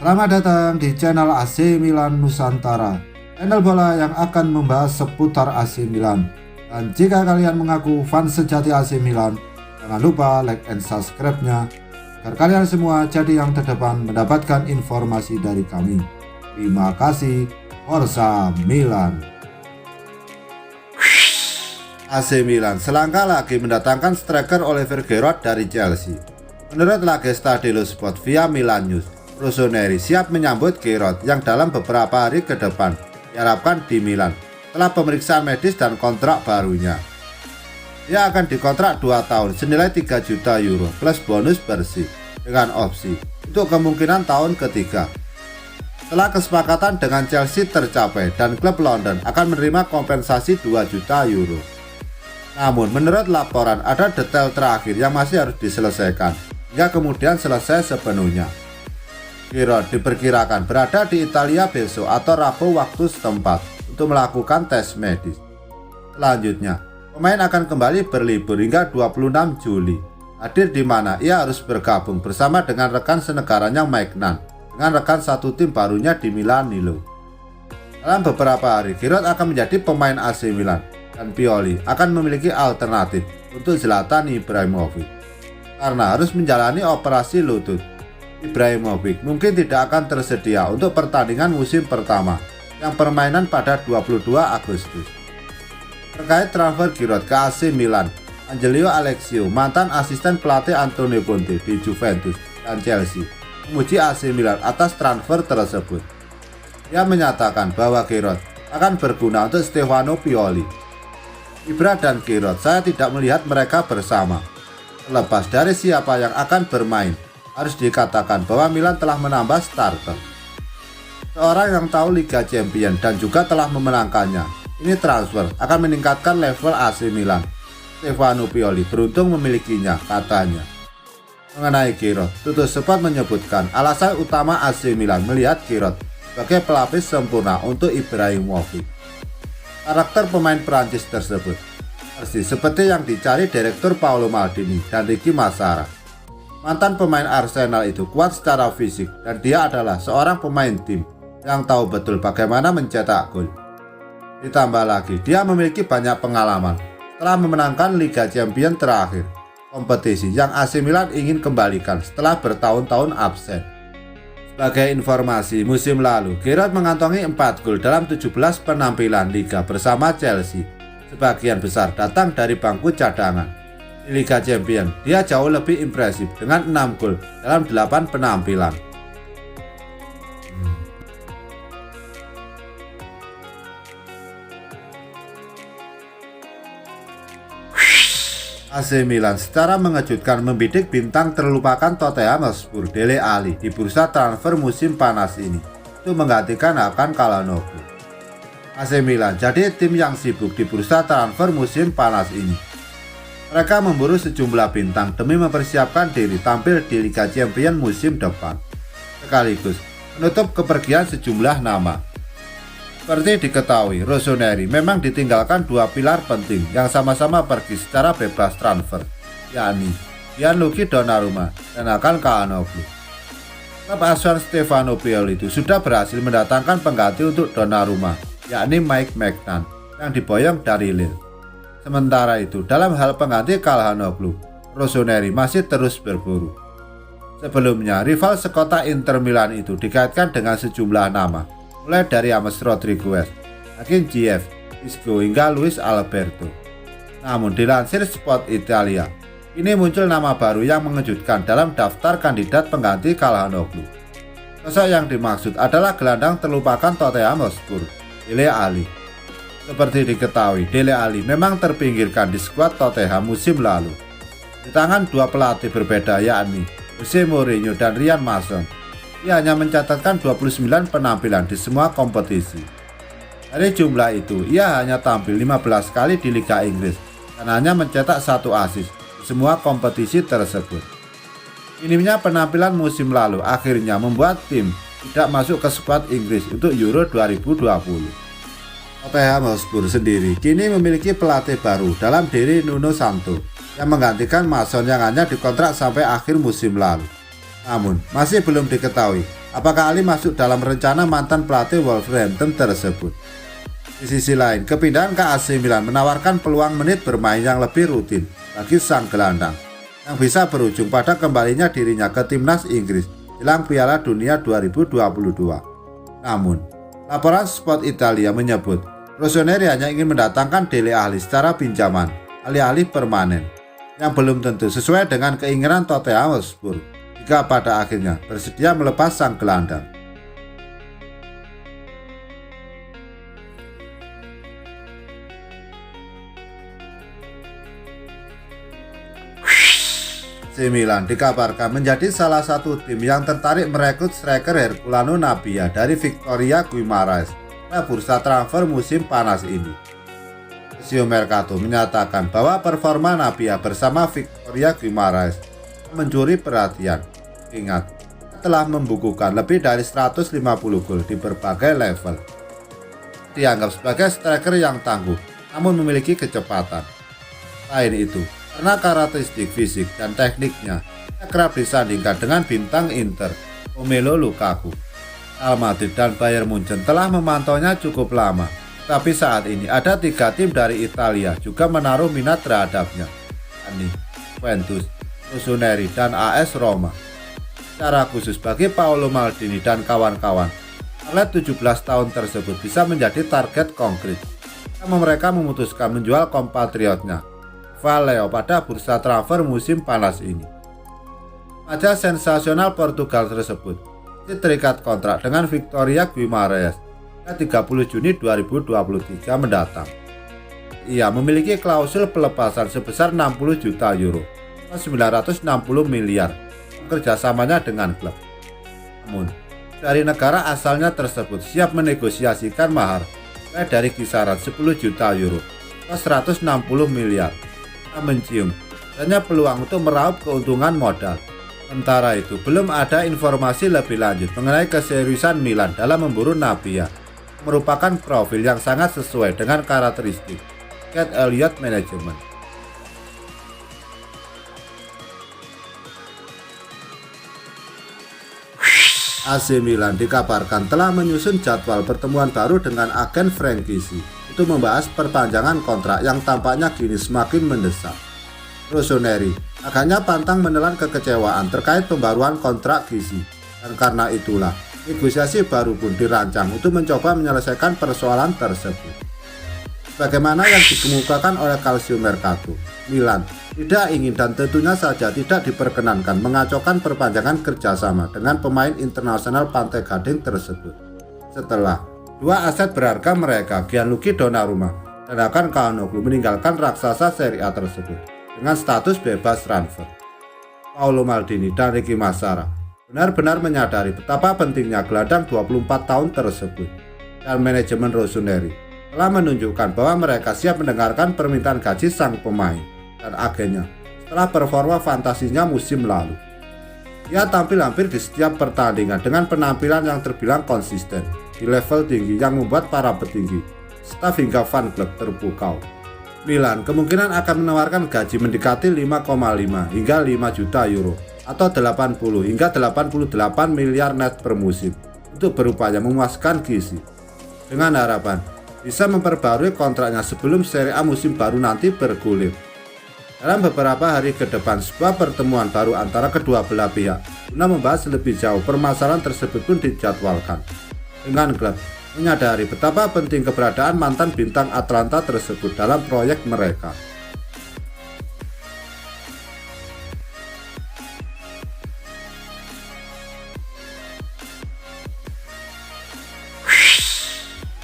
Selamat datang di channel AC Milan Nusantara, channel bola yang akan membahas seputar AC Milan. Dan jika kalian mengaku fans sejati AC Milan, jangan lupa like and subscribe-nya agar kalian semua jadi yang terdepan mendapatkan informasi dari kami. Terima kasih. Forza Milan. AC Milan selangkah lagi mendatangkan striker Oliver Giroud dari Chelsea. Menurut La Gazzetta dello Sport via Milan News, Rossoneri siap menyambut Giroud yang dalam beberapa hari ke depan diharapkan di Milan setelah pemeriksaan medis dan kontrak barunya. Dia akan dikontrak 2 tahun senilai 3 juta euro plus bonus bersih dengan opsi untuk kemungkinan tahun ketiga. Setelah kesepakatan dengan Chelsea tercapai dan klub London akan menerima kompensasi 2 juta euro. Namun menurut laporan ada detail terakhir yang masih harus diselesaikan hingga kemudian selesai sepenuhnya. Giroud diperkirakan berada di Italia besok atau Rabu waktu setempat untuk melakukan tes medis. Selanjutnya, pemain akan kembali berlibur hingga 26 Juli, hadir di mana ia harus bergabung bersama dengan rekan senegaranya Maignan dengan rekan satu tim barunya di Milanello. Dalam beberapa hari, Giroud akan menjadi pemain AC Milan dan Pioli akan memiliki alternatif untuk Zlatan Ibrahimovic karena harus menjalani operasi lutut. Ibrahimovic mungkin tidak akan tersedia untuk pertandingan musim pertama yang permainan pada 22 Agustus. Terkait transfer Giroud ke AC Milan, Angelino Alexio, mantan asisten pelatih Antonio Conte di Juventus dan Chelsea, memuji AC Milan atas transfer tersebut. Dia menyatakan bahwa Giroud akan berguna untuk Stefano Pioli. Ibra dan Giroud, saya tidak melihat mereka bersama. Terlepas dari siapa yang akan bermain, harus dikatakan bahwa Milan telah menambah starter. Seorang yang tahu Liga Champions dan juga telah memenangkannya, ini transfer akan meningkatkan level AC Milan. Stefano Pioli beruntung memilikinya, katanya. Mengenai Giroud, Tutus Sport menyebutkan alasan utama AC Milan melihat Giroud sebagai pelapis sempurna untuk Ibrahimovic. Karakter pemain Prancis tersebut persis seperti yang dicari Direktur Paolo Maldini dan Ricky Massara. Mantan pemain Arsenal itu kuat secara fisik dan dia adalah seorang pemain tim yang tahu betul bagaimana mencetak gol. Ditambah lagi, dia memiliki banyak pengalaman setelah memenangkan Liga Champions terakhir, kompetisi yang AC Milan ingin kembalikan setelah bertahun-tahun absen. Sebagai informasi, musim lalu Giroud mengantongi 4 gol dalam 17 penampilan Liga bersama Chelsea. Sebagian besar datang dari bangku cadangan. Di Liga Champions, dia jauh lebih impresif dengan 6 gol dalam 8 penampilan. AC Milan secara mengejutkan membidik bintang terlupakan Tottenham Hotspur Dele Alli di bursa transfer musim panas ini untuk menggantikan Hakan Çalhanoğlu. AC Milan jadi tim yang sibuk di bursa transfer musim panas ini. Mereka memburu sejumlah bintang demi mempersiapkan diri tampil di Liga Champions musim depan, sekaligus menutup kepergian sejumlah nama. Seperti diketahui, Rossoneri memang ditinggalkan 2 pilar penting yang sama-sama pergi secara bebas transfer, yakni Gianluigi Donnarumma dan Hakan Çalhanoğlu. Klub asuhan Stefano Pioli itu sudah berhasil mendatangkan pengganti untuk Donnarumma, yakni Mike Maignan yang diboyong dari Lille. Sementara itu, dalam hal pengganti Çalhanoğlu, Rossoneri masih terus berburu. Sebelumnya, rival sekota Inter Milan itu dikaitkan dengan sejumlah nama, mulai dari James Rodriguez, Hakim Ziyech, Isco hingga Luis Alberto. Namun dilansir Sport Italia, ini muncul nama baru yang mengejutkan dalam daftar kandidat pengganti Çalhanoğlu. Sosok yang dimaksud adalah gelandang terlupakan Tottenham Hotspur, Dele Alli. Seperti diketahui, Dele Alli memang terpinggirkan di skuad Tottenham musim lalu. Di tangan 2 pelatih berbeda yakni Jose Mourinho dan Ryan Mason, ia hanya mencatatkan 29 penampilan di semua kompetisi. Dari jumlah itu, ia hanya tampil 15 kali di Liga Inggris dan hanya mencetak 1 assist di semua kompetisi tersebut. Minimnya penampilan musim lalu akhirnya membuat tim tidak masuk ke skuad Inggris untuk Euro 2020. Tottenham Hotspur sendiri kini memiliki pelatih baru dalam diri Nuno Santo yang menggantikan Mason yang hanya dikontrak sampai akhir musim lalu. Namun, masih belum diketahui Apakah Ali masuk dalam rencana mantan pelatih Wolverhampton tersebut? Di sisi lain, kepindahan ke AC Milan menawarkan peluang menit bermain yang lebih rutin bagi sang gelandang, yang bisa berujung pada kembalinya dirinya ke timnas Inggris jelang Piala Dunia 2022. Namun, laporan Sport Italia menyebut Rossoneri hanya ingin mendatangkan Dele Alli secara pinjaman, alih-alih permanen, yang belum tentu sesuai dengan keinginan Tottenham Hotspur jika pada akhirnya bersedia melepas sang gelandang. AC Milan dikabarkan menjadi salah satu tim yang tertarik merekrut striker Herculano Nabia dari Victoria Guimarães pada bursa transfer musim panas ini. Sio Mercato menyatakan bahwa performa Nabia bersama Victoria Guimarães mencuri perhatian. Ingat, telah membukukan lebih dari 150 gol di berbagai level. Dianggap sebagai striker yang tangguh, namun memiliki kecepatan. Selain itu, karena karakteristik fisik dan tekniknya, ia kerap disandingkan dengan bintang Inter, Romelu Lukaku. Real Madrid dan Bayern Munchen telah memantaunya cukup lama, tapi saat ini ada 3 tim dari Italia juga menaruh minat terhadapnya, yakni Juventus, Rossoneri, dan AS Roma. Secara khusus bagi Paolo Maldini dan kawan-kawan, atlet 17 tahun tersebut bisa menjadi target konkret karena mereka memutuskan menjual kompatriotnya Valeo pada bursa transfer musim panas ini. Remaja sensasional Portugal tersebut terikat kontrak dengan Victoria Guimarães pada 30 Juni 2023 mendatang. Ia memiliki klausul pelepasan sebesar 60 juta euro atau 960 miliar kerjasamanya dengan klub. Namun, dari negara asalnya tersebut siap menegosiasikan mahar dari kisaran 10 juta euro atau 160 miliar. Mencium hanya peluang untuk meraup keuntungan modal. Sementara itu, belum ada informasi lebih lanjut mengenai keseriusan Milan dalam memburu Nabia, merupakan profil yang sangat sesuai dengan karakteristik Cat Elliott Management. AC Milan dikabarkan telah menyusun jadwal pertemuan baru dengan agen Frankisi untuk membahas perpanjangan kontrak yang tampaknya kini semakin mendesak. Rossoneri agaknya pantang menelan kekecewaan terkait pembaruan kontrak Gisi, dan karena itulah negosiasi baru pun dirancang untuk mencoba menyelesaikan persoalan tersebut. Bagaimana yang dikemukakan oleh Calcio Mercato, Milan tidak ingin dan tentunya saja tidak diperkenankan mengacaukan perpanjangan kerjasama dengan pemain internasional Pantai Gading tersebut. Setelah 2 aset berharga mereka, Gianluigi Donnarumma dan Hakan Calhanoglu, meninggalkan raksasa Serie A tersebut dengan status bebas transfer. Paolo Maldini dan Ricky Massara benar-benar menyadari betapa pentingnya gelandang 24 tahun tersebut, dan manajemen Rossoneri telah menunjukkan bahwa mereka siap mendengarkan permintaan gaji sang pemain dan agennya setelah performa fantasinya musim lalu. Ia tampil hampir di setiap pertandingan dengan penampilan yang terbilang konsisten di level tinggi yang membuat para petinggi, staf hingga fan klub terpukau. Milan kemungkinan akan menawarkan gaji mendekati 5,5 hingga 5 juta euro atau 80 hingga 88 miliar net per musim untuk berupaya memuaskan Gisi, dengan harapan bisa memperbarui kontraknya sebelum Serie A musim baru nanti bergulir. Dalam beberapa hari ke depan, sebuah pertemuan baru antara kedua belah pihak guna membahas lebih jauh permasalahan tersebut pun dijadwalkan, dengan klub menyadari betapa penting keberadaan mantan bintang Atlanta tersebut dalam proyek mereka.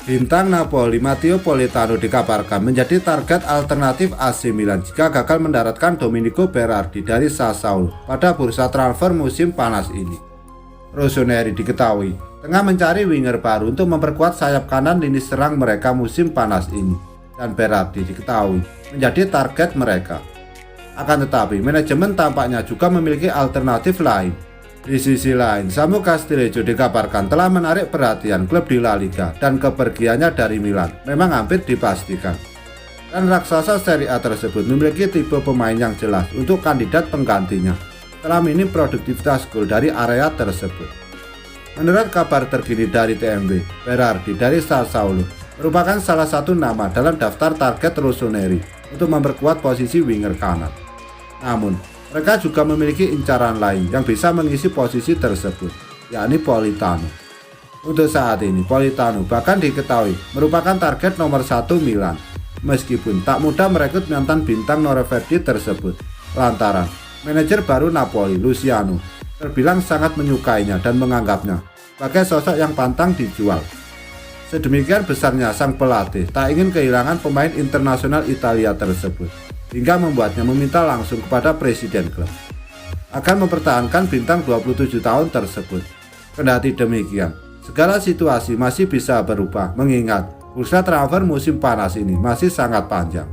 Bintang Napoli Matteo Politano dikabarkan menjadi target alternatif AC Milan jika gagal mendaratkan Domenico Berardi dari Sassuolo pada bursa transfer musim panas ini. Rossoneri diketahui tengah mencari winger baru untuk memperkuat sayap kanan lini serang mereka musim panas ini, dan Berardi diketahui menjadi target mereka. Akan tetapi, manajemen tampaknya juga memiliki alternatif lain. Di sisi lain, Samu Castillejo dikabarkan telah menarik perhatian klub di La Liga dan kepergiannya dari Milan memang hampir dipastikan. Dan raksasa Serie A tersebut memiliki tipe pemain yang jelas untuk kandidat penggantinya setelah minim produktivitas gol dari area tersebut. Menurut kabar terkini dari TMW, Berardi dari Sassuolo merupakan salah satu nama dalam daftar target Rossoneri untuk memperkuat posisi winger kanan. Namun, mereka juga memiliki incaran lain yang bisa mengisi posisi tersebut, yakni Politano. Untuk saat ini, Politano bahkan diketahui merupakan target nomor 1 Milan, meskipun tak mudah merekrut mantan bintang Norwegia tersebut, lantaran manajer baru Napoli, Luciano, terbilang sangat menyukainya dan menganggapnya sebagai sosok yang pantang dijual. Sedemikian besarnya sang pelatih tak ingin kehilangan pemain internasional Italia tersebut, hingga membuatnya meminta langsung kepada presiden klub akan mempertahankan bintang 27 tahun tersebut. Kendati demikian, segala situasi masih bisa berubah mengingat bursa transfer musim panas ini masih sangat panjang.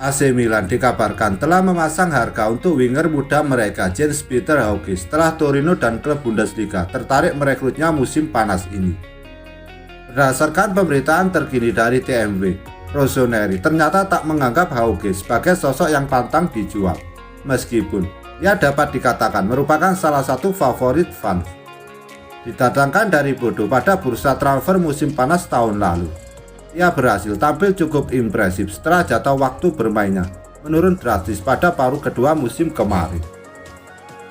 AC Milan dikabarkan telah memasang harga untuk winger muda mereka Jens-Peter Hauge setelah Torino dan klub Bundesliga tertarik merekrutnya musim panas ini. Berdasarkan pemberitaan terkini dari TMW, Rossoneri ternyata tak menganggap Hauge sebagai sosok yang pantang dijual, meskipun ia dapat dikatakan merupakan salah satu favorit fans. Didatangkan dari Bodo pada bursa transfer musim panas tahun lalu, ia berhasil tampil cukup impresif setelah jatah waktu bermainnya menurun drastis pada paruh kedua musim kemarin.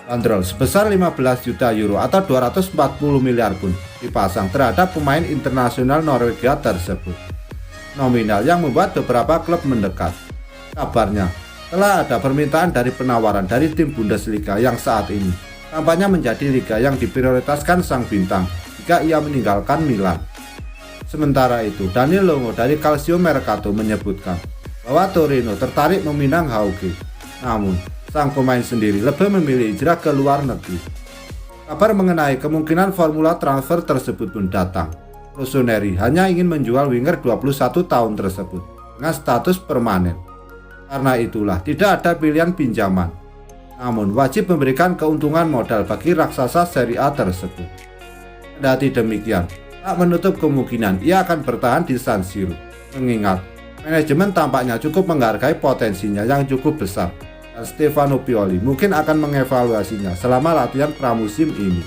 Bandrol sebesar 15 juta euro atau 240 miliar pun dipasang terhadap pemain internasional Norwegia tersebut. Nominal yang membuat beberapa klub mendekat. Kabarnya, telah ada permintaan dari penawaran dari tim Bundesliga yang saat ini tampaknya menjadi liga yang diprioritaskan sang bintang jika ia meninggalkan Milan. Sementara itu, Daniel Longo dari Calcio Mercato menyebutkan bahwa Torino tertarik meminang Hauge. Namun, sang pemain sendiri lebih memilih hijrah ke luar negeri. Kabar mengenai kemungkinan formula transfer tersebut pun datang. Rossoneri hanya ingin menjual winger 21 tahun tersebut dengan status permanen. Karena itulah tidak ada pilihan pinjaman. Namun, wajib memberikan keuntungan modal bagi raksasa Serie A tersebut. Kendati demikian, tak menutup kemungkinan ia akan bertahan di San Siro, mengingat manajemen tampaknya cukup menghargai potensinya yang cukup besar dan Stefano Pioli mungkin akan mengevaluasinya selama latihan pramusim ini.